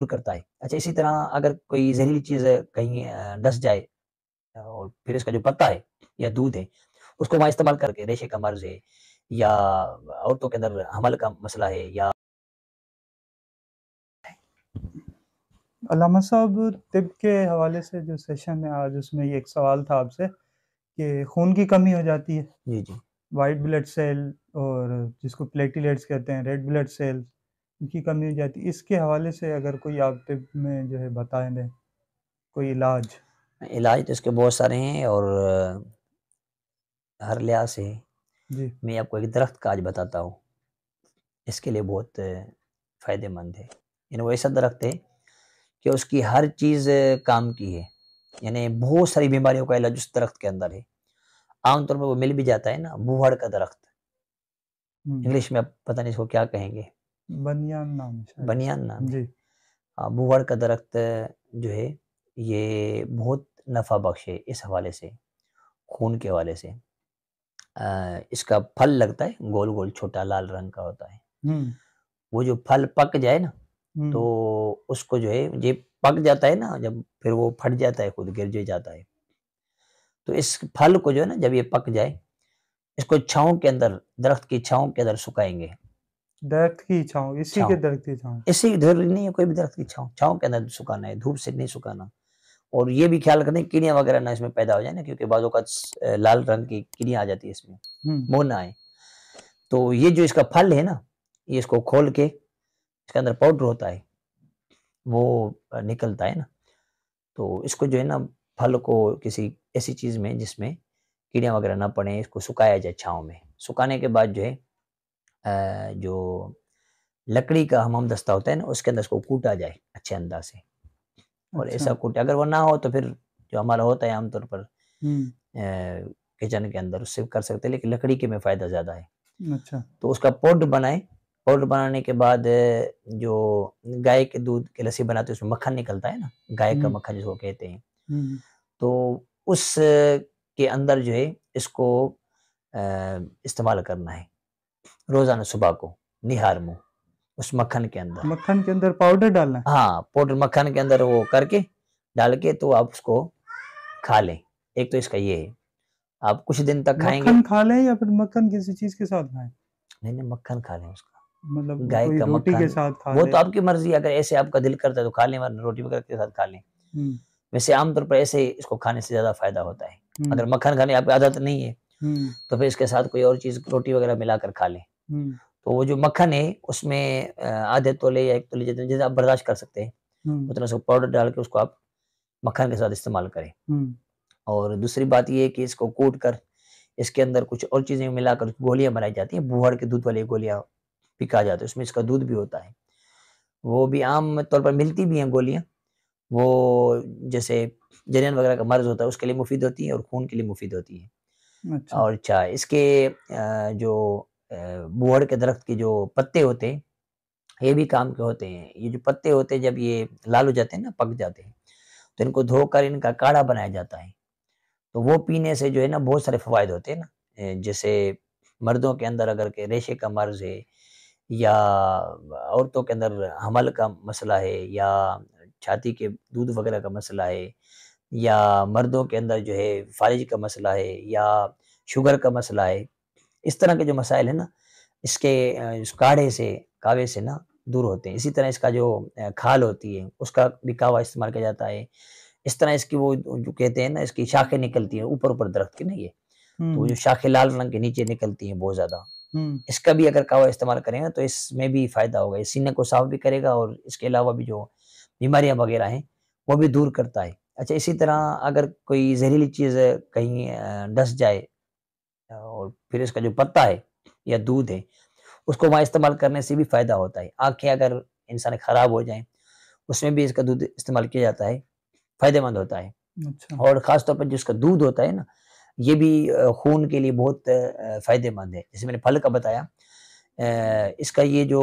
دور کرتا ہے۔ اچھا اسی طرح اگر کوئی زہریلی چیز کہیں ڈس جائے اور پھر اس کا جو پتا ہے یا دودھ ہے اس کو وہاں استعمال کر کے ریشے کا مرض ہے یا عورتوں کے اندر حمل کا مسئلہ ہے یا علامہ صاحب، طب کے حوالے سے جو سیشن ہے آج، اس میں یہ ایک سوال تھا آپ سے کہ خون کی کمی ہو جاتی ہے، جی جی وائٹ بلڈ سیل اور جس کو پلیٹیلیٹس کہتے ہیں، ریڈ بلڈ سیل، ان کی کمی ہو جاتی ہے، اس کے حوالے سے اگر کوئی آپ طب میں جو ہے بتائیں دیں کوئی علاج؟ علاج تو اس کے بہت سارے ہیں اور ہر لحاظ سے جی میں آپ کو ایک درخت کا آج بتاتا ہوں، اس کے لیے بہت فائدہ مند ہے۔ یعنی وہ ایسا درخت ہے کہ اس کی ہر چیز کام کی ہے، یعنی بہت ساری بیماریوں کا علاج اس درخت کے اندر ہے۔ عام طور پر وہ مل بھی جاتا ہے نا، بوہڑ کا درخت، انگلش میں آپ پتہ نہیں اس کو کیا کہیں گے، بنیان نام شاید، بنیان نام ہے۔ جی بوہڑ کا درخت جو ہے یہ بہت نفع بخش ہے اس حوالے سے، خون کے حوالے سے۔ اس کا پھل لگتا ہے گول گول چھوٹا لال رنگ کا ہوتا ہے، وہ جو پھل پک جائے نا تو اس کو جو ہے یہ پک جاتا ہے نا، جب پھر وہ پھٹ جاتا ہے، خود گر جو جاتا ہے، تو اس پھل کو جو ہے نا جب یہ پک جائے اس کو چھاؤں کے اندر، درخت کی چھاؤں کے اندر سکھائیں گے۔ درخت کی چھاؤں، اسی کے درخت کی چھاؤں؟ اسی ضروری نہیں ہے کوئی بھی درخت کی چھاؤں کے اندر سکھانا ہے، دھوپ سے نہیں سکھانا۔ اور یہ بھی خیال کریں کیڑیاں وغیرہ نہ اس میں پیدا ہو جائیں نا، کیونکہ بعض اوقات لال رنگ کی کیڑیاں آ جاتی ہے اس میں، منہ نہ آئے۔ تو یہ جو اس کا پھل ہے نا، یہ اس کو کھول کے اس کے اندر پاؤڈر ہوتا ہے وہ نکلتا ہے نا، تو اس کو جو ہے نا پھل کو کسی ایسی چیز میں جس میں کیڑیاں وغیرہ نہ پڑیں، اس کو سکھایا جائے چھاؤں میں۔ سکھانے کے بعد جو ہے جو لکڑی کا حمام دستہ ہوتا ہے نا، اس کے اندر اس کو کوٹا جائے اچھے انداز سے، اور ایسا کوٹا، اگر وہ نہ ہو تو پھر جو ہمارا ہوتا ہے عام طور پر کچن کے اندر، اس سے کر سکتے ہیں، لیکن لکڑی کے میں فائدہ زیادہ ہے۔ اچھا، تو اس کا پاؤڈر بنائیں، پاؤڈر بنانے کے بعد جو گائے کے دودھ کی لسی بناتے ہیں اس میں مکھن نکلتا ہے نا، گائے کا مکھن جس کو کہتے ہیں، تو اس کے اندر جو ہے اس کو استعمال کرنا ہے روزانہ صبح کو، نہار منہ اس مکھن کے اندر، مکھن کے اندر پاؤڈر ڈالنا ہے؟ ہاں پاؤڈر مکھن کے اندر وہ کر کے ڈال کے تو آپ اس کو کھا لیں۔ ایک تو اس کا یہ ہے، آپ کچھ دن تک کھائیں گے، مکھن کھا لیں یا پھر مکھن کسی چیز کے ساتھ کھائیں؟ نہیں مکھن کھا لیں اس کا، مطلب گائے کوئی کا روٹی کے مکھن، ساتھ کھا وہ لے؟ تو آپ کی مرضی، اگر ایسے آپ کا دل کرتا ہے تو کھا لیں، ورنہ روٹی وغیرہ کے ساتھ کھا لیں۔ ویسے عام طور پر ایسے اس کو کھانے سے زیادہ فائدہ ہوتا ہے۔ اگر مکھن کھانے آپ کی عادت نہیں ہے تو پھر اس کے ساتھ کوئی اور چیز روٹی وغیرہ ملا کر کھا لیں، تو وہ جو مکھن ہے اس میں آدھے تولے یا ایک تولے جتنے آپ برداشت کر سکتے ہیں اتنا سا پاؤڈر ڈال کے اس کو آپ مکھن کے ساتھ استعمال کریں۔ اور دوسری بات یہ ہے کہ اس کو کوٹ کر اس کے اندر کچھ اور چیزیں ملا کر گولیاں بنائی جاتی ہیں، بوہڑ کے دودھ والی گولیاں بھی کہا جاتا ہے، اس میں اس کا دودھ بھی ہوتا ہے، وہ بھی عام طور پر ملتی بھی ہیں گولیاں، وہ جیسے جنین وغیرہ کا مرض ہوتا ہے اس کے لیے مفید ہوتی ہے اور خون کے لیے مفید ہوتی ہے۔ اور اچھا اس کے جو بوہڑ کے درخت کے جو پتے ہوتے ہیں یہ بھی کام کے ہوتے ہیں۔ یہ جو پتے ہوتے ہیں جب یہ لال ہو جاتے ہیں نا، پک جاتے ہیں، تو ان کو دھو کر ان کا کاڑھا بنایا جاتا ہے، تو وہ پینے سے جو ہے نا بہت سارے فوائد ہوتے ہیں نا، جیسے مردوں کے اندر اگر کہ ریشے کا مرض ہے یا عورتوں کے اندر حمل کا مسئلہ ہے یا چھاتی کے دودھ وغیرہ کا مسئلہ ہے یا مردوں کے اندر جو ہے فالج کا مسئلہ ہے یا شوگر کا مسئلہ ہے، اس طرح کے جو مسائل ہیں نا اس کے اس کاڑھے سے، کاوے سے نا دور ہوتے ہیں۔ اسی طرح اس کا جو کھال ہوتی ہے اس کا بھی کاوا استعمال کیا جاتا ہے۔ اس طرح اس کی وہ جو کہتے ہیں نا اس کی شاخیں نکلتی ہیں اوپر درخت کی، نہیں ہے تو وہ جو شاخیں لال رنگ کے نیچے نکلتی ہیں بہت زیادہ، اس کا بھی اگر کاوا استعمال کریں گا تو اس میں بھی فائدہ ہوگا، اس سینے کو صاف بھی کرے گا اور اس کے علاوہ بھی جو بیماریاں وغیرہ ہیں وہ بھی دور کرتا ہے۔ اچھا اسی طرح اگر کوئی زہریلی چیز کہیں ڈس جائے اور پھر اس کا جو پتا ہے یا دودھ ہے اس کو وہاں استعمال کرنے سے بھی فائدہ ہوتا ہے۔ آنکھیں اگر انسان خراب ہو جائیں اس میں بھی اس کا دودھ استعمال کیا جاتا ہے، فائدہ مند ہوتا ہے۔ اور خاص طور پر جس کا دودھ ہوتا ہے نا یہ بھی خون کے لیے بہت فائدہ مند ہے، جیسے میں نے پھل کا بتایا، اس کا یہ جو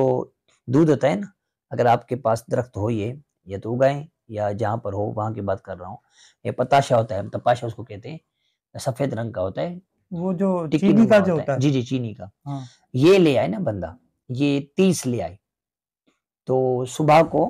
دودھ ہوتا ہے نا، اگر آپ کے پاس درخت ہو یہ یا تو اگائیں یا جہاں پر ہو وہاں کی بات کر رہا ہوں، یہ پتاشا ہوتا ہے، تپاشا اس کو کہتے ہیں، سفید رنگ کا ہوتا ہے، وہ جو ٹکی چینی کا نما جو ہوتا ہوتا ہے، ہے؟ جی جی چینی کا، یہ لے آئے نا بندہ، یہ 30 لے آئے، تو صبح کو